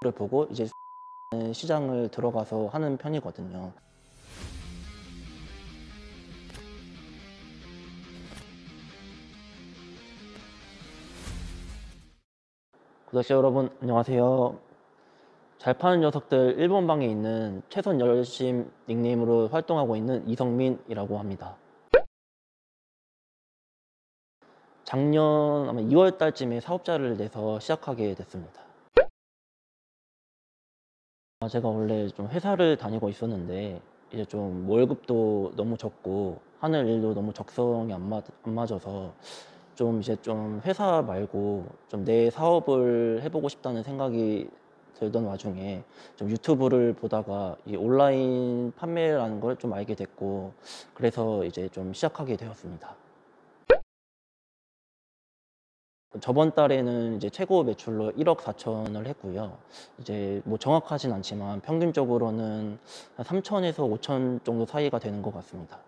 를 보고 이제 시장을 들어가서 하는 편이거든요. 구독자 여러분 안녕하세요. 잘 파는 녀석들 일본방에 있는 최선 열심 닉네임으로 활동하고 있는 이성민이라고 합니다. 작년 아마 2월 달쯤에 사업자를 내서 시작하게 됐습니다. 제가 원래 좀 회사를 다니고 있었는데 이제 좀 월급도 너무 적고 하는 일도 너무 적성이 안 맞아서 좀 이제 좀 회사 말고 좀 내 사업을 해보고 싶다는 생각이 들던 와중에 좀 유튜브를 보다가 이 온라인 판매라는 걸 좀 알게 됐고, 그래서 이제 좀 시작하게 되었습니다. 저번 달에는 이제 최고 매출로 1억 4천을 했고요. 이제 뭐 정확하진 않지만 평균적으로는 한 3천에서 5천 정도 사이가 되는 것 같습니다.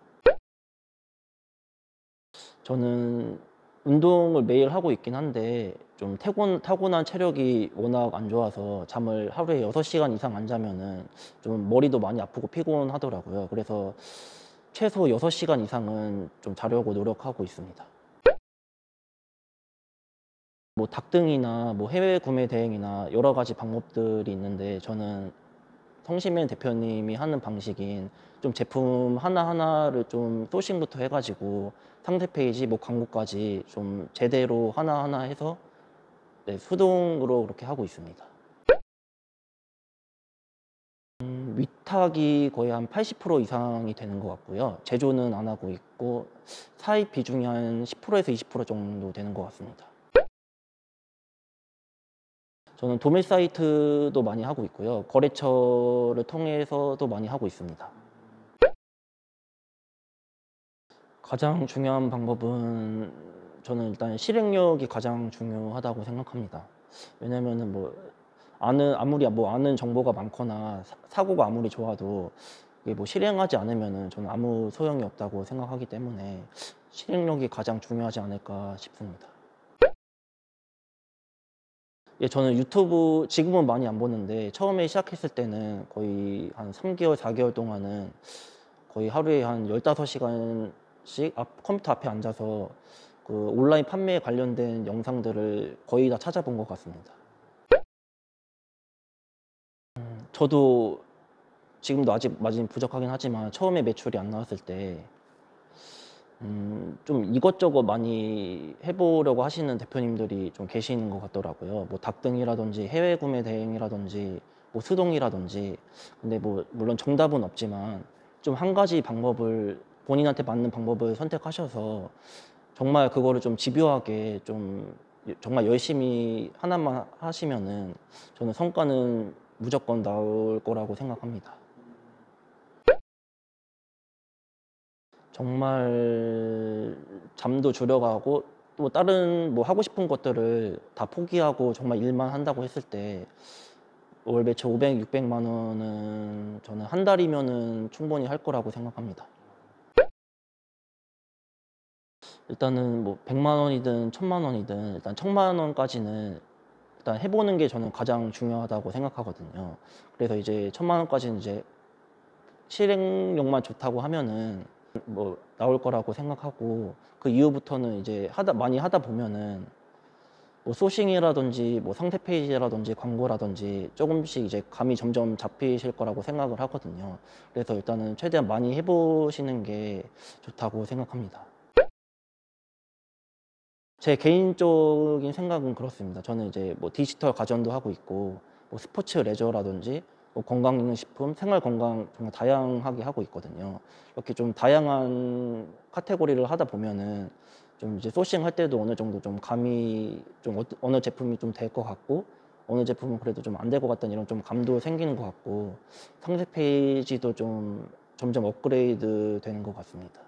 저는 운동을 매일 하고 있긴 한데 좀 타고난 체력이 워낙 안 좋아서 잠을 하루에 6시간 이상 안 자면은 좀 머리도 많이 아프고 피곤하더라고요. 그래서 최소 6시간 이상은 좀 자려고 노력하고 있습니다. 뭐 닭등이나 뭐 해외 구매 대행이나 여러 가지 방법들이 있는데, 저는 성시민 대표님이 하는 방식인 좀 제품 하나하나를 좀 소싱부터 해가지고 상세 페이지, 뭐 광고까지 좀 제대로 하나하나 해서 네, 수동으로 그렇게 하고 있습니다. 위탁이 거의 한 80% 이상이 되는 것 같고요. 제조는 안 하고 있고 사입 비중이 한 10%에서 20% 정도 되는 것 같습니다. 저는 도매 사이트도 많이 하고 있고요. 거래처를 통해서도 많이 하고 있습니다. 가장 중요한 방법은 저는 일단 실행력이 가장 중요하다고 생각합니다. 왜냐면은 뭐 아무리 뭐 아는 정보가 많거나 사고가 아무리 좋아도 이게 뭐 실행하지 않으면은 저는 아무 소용이 없다고 생각하기 때문에 실행력이 가장 중요하지 않을까 싶습니다. 예, 저는 유튜브 지금은 많이 안 보는데 처음에 시작했을 때는 거의 한 3개월, 4개월 동안은 거의 하루에 한 15시간씩 컴퓨터 앞에 앉아서 그 온라인 판매에 관련된 영상들을 거의 다 찾아본 것 같습니다. 저도 지금도 아직 많이 부족하긴 하지만 처음에 매출이 안 나왔을 때 좀 이것저것 많이 해보려고 하시는 대표님들이 좀 계시는 것 같더라고요. 뭐 닭등이라든지 해외 구매 대행이라든지 뭐 수동이라든지. 근데 뭐 물론 정답은 없지만 좀 한 가지 방법을, 본인한테 맞는 방법을 선택하셔서 정말 그거를 좀 집요하게 좀 정말 열심히 하나만 하시면은 저는 성과는 무조건 나올 거라고 생각합니다. 정말 잠도 줄여가고 또 다른 뭐 하고 싶은 것들을 다 포기하고 정말 일만 한다고 했을 때 월 매출 500, 600만 원은 저는 한 달이면은 충분히 할 거라고 생각합니다. 일단은 뭐 100만 원이든 1000만 원이든 일단 1000만 원까지는 일단 해보는 게 저는 가장 중요하다고 생각하거든요. 그래서 이제 1000만 원까지는 이제 실행력만 좋다고 하면은 뭐 나올 거라고 생각하고, 그 이후부터는 이제 많이 하다 보면은 뭐 소싱이라든지 뭐 상세 페이지라든지 광고라든지 조금씩 이제 감이 점점 잡히실 거라고 생각을 하거든요. 그래서 일단은 최대한 많이 해보시는 게 좋다고 생각합니다. 제 개인적인 생각은 그렇습니다. 저는 이제 뭐 디지털 가전도 하고 있고 뭐 스포츠 레저라든지 뭐 건강기능식품, 생활건강 정말 다양하게 하고 있거든요. 이렇게 좀 다양한 카테고리를 하다 보면은 좀 이제 소싱할 때도 어느 정도 좀 감이 좀 어느 제품이 좀 될 것 같고 어느 제품은 그래도 좀 안 될 것 같다는 이런 좀 감도 생기는 것 같고, 상세 페이지도 좀 점점 업그레이드 되는 것 같습니다.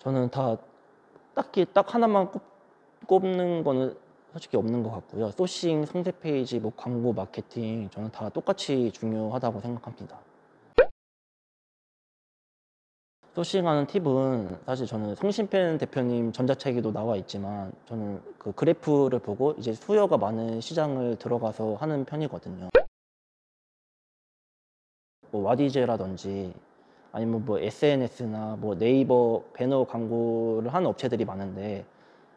저는 다 딱히 딱 하나만 꼽는 거는 솔직히 없는 것 같고요. 소싱, 상세 페이지, 뭐 광고, 마케팅 저는 다 똑같이 중요하다고 생각합니다. 소싱하는 팁은 사실 저는 성심팬 대표님 전자책에도 나와 있지만 저는 그 그래프를 보고 이제 수요가 많은 시장을 들어가서 하는 편이거든요. 뭐 와디즈라든지 아니면 뭐 SNS나 뭐 네이버 배너 광고를 하는 업체들이 많은데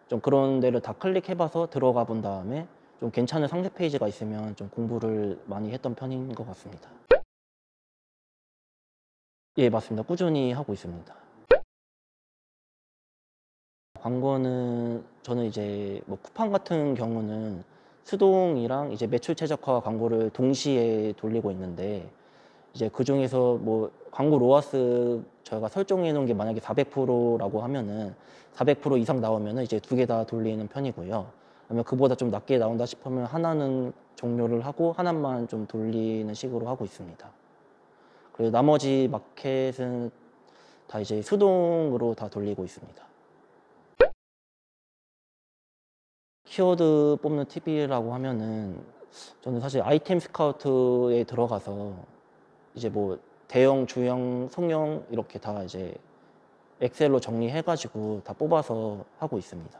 좀 그런 데를 다 클릭해봐서 들어가 본 다음에 좀 괜찮은 상세 페이지가 있으면 좀 공부를 많이 했던 편인 것 같습니다. 예, 맞습니다. 꾸준히 하고 있습니다. 광고는 저는 이제 뭐 쿠팡 같은 경우는 수동이랑 이제 매출 최적화 광고를 동시에 돌리고 있는데 이제 그중에서 뭐 광고 로아스 저희가 설정해 놓은 게 만약에 400%라고 하면은 400% 이상 나오면은 이제 두 개 다 돌리는 편이고요. 그러면 그보다 좀 낮게 나온다 싶으면 하나는 종료를 하고 하나만 좀 돌리는 식으로 하고 있습니다. 그리고 나머지 마켓은 다 이제 수동으로 다 돌리고 있습니다. 키워드 뽑는 팁이라고 하면은 저는 사실 아이템 스카우트에 들어가서 이제 뭐 대형, 중형, 성형 이렇게 다 이제 엑셀로 정리해가지고 다 뽑아서 하고 있습니다.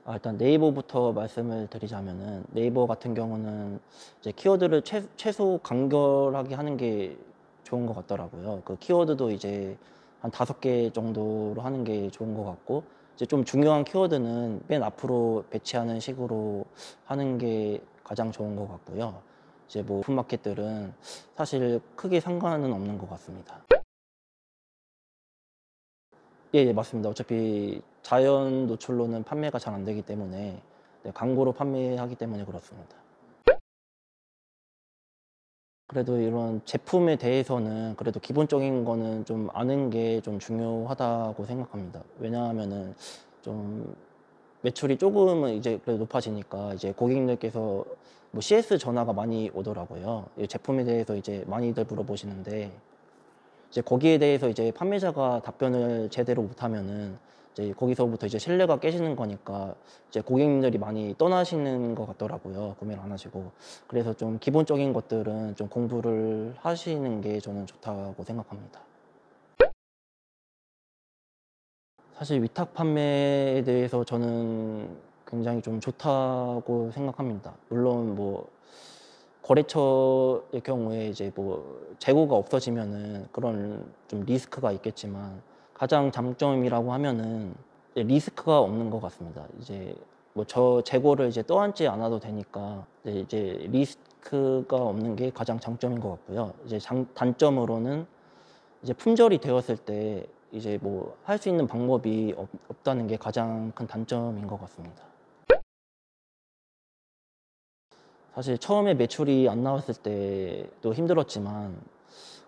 일단 네이버부터 말씀을 드리자면은 네이버 같은 경우는 이제 키워드를 최소 간결하게 하는 게 좋은 것 같더라고요. 그 키워드도 이제 한 5개 정도로 하는 게 좋은 것 같고 이제 좀 중요한 키워드는 맨 앞으로 배치하는 식으로 하는 게 가장 좋은 것 같고요. 이제 뭐 오픈 마켓들은 사실 크게 상관은 없는 것 같습니다. 예, 예, 맞습니다. 어차피 자연 노출로는 판매가 잘 안 되기 때문에 네, 광고로 판매하기 때문에 그렇습니다. 그래도 이런 제품에 대해서는 그래도 기본적인 거는 좀 아는 게 좀 중요하다고 생각합니다. 왜냐하면은 좀 매출이 조금은 이제 그래도 높아지니까 이제 고객님들께서 뭐 CS 전화가 많이 오더라고요. 이 제품에 대해서 이제 많이들 물어보시는데 이제 거기에 대해서 이제 판매자가 답변을 제대로 못하면은 이제 거기서부터 이제 신뢰가 깨지는 거니까 이제 고객님들이 많이 떠나시는 것 같더라고요. 구매를 안 하시고. 그래서 좀 기본적인 것들은 좀 공부를 하시는 게 저는 좋다고 생각합니다. 사실 위탁 판매에 대해서 저는 굉장히 좀 좋다고 생각합니다. 물론 뭐 거래처의 경우에 이제 뭐 재고가 없어지면은 그런 좀 리스크가 있겠지만 가장 장점이라고 하면은 이제 리스크가 없는 것 같습니다. 이제 뭐 저 재고를 이제 떠안지 않아도 되니까 이제 리스크가 없는 게 가장 장점인 것 같고요. 이제 단점으로는 이제 품절이 되었을 때 이제 뭐 할 수 있는 방법이 없다는 게 가장 큰 단점인 것 같습니다. 사실 처음에 매출이 안 나왔을 때도 힘들었지만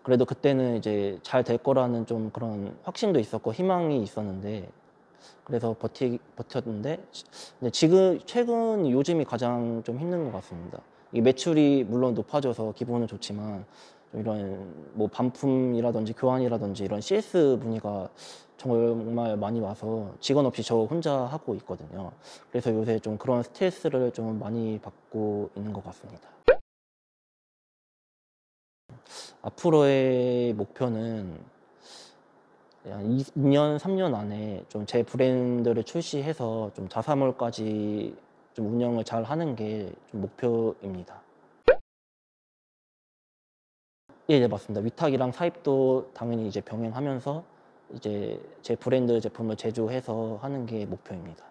그래도 그때는 이제 잘 될 거라는 좀 그런 확신도 있었고 희망이 있었는데 그래서 버텼는데 근데 지금 최근 요즘이 가장 좀 힘든 것 같습니다. 이 매출이 물론 높아져서 기분은 좋지만 좀 이런 뭐 반품이라든지 교환이라든지 이런 CS 문의가 정말 많이 와서 직원 없이 저 혼자 하고 있거든요. 그래서 요새 좀 그런 스트레스를 좀 많이 받고 있는 것 같습니다. 앞으로의 목표는 한 2년, 3년 안에 좀 제 브랜드를 출시해서 좀 자사몰까지 좀 운영을 잘 하는 게 좀 목표입니다. 예, 네, 맞습니다. 위탁이랑 사입도 당연히 이제 병행하면서 이제 제 브랜드 제품을 제조해서 하는 게 목표입니다.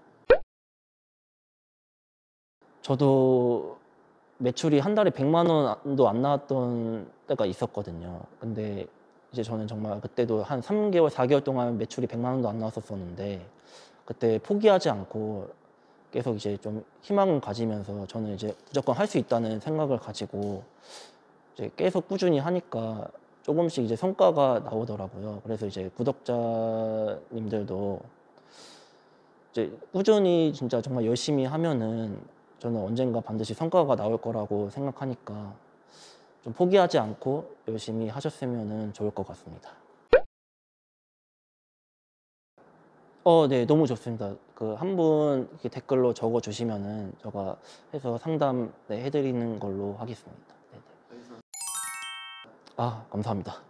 저도 매출이 한 달에 100만 원도 안 나왔던 때가 있었거든요. 근데 이제 저는 정말 그때도 한 3개월, 4개월 동안 매출이 100만 원도 안 나왔었었는데 그때 포기하지 않고 계속 이제 좀 희망을 가지면서 저는 이제 무조건 할 수 있다는 생각을 가지고 이제 계속 꾸준히 하니까 조금씩 이제 성과가 나오더라고요. 그래서 이제 구독자님들도 이제 꾸준히 진짜 정말 열심히 하면은 저는 언젠가 반드시 성과가 나올 거라고 생각하니까 좀 포기하지 않고 열심히 하셨으면 좋을 것 같습니다. 네, 너무 좋습니다. 그 한 분 이렇게 댓글로 적어 주시면은 제가 해서 상담 네, 해드리는 걸로 하겠습니다. 네네. 아, 감사합니다.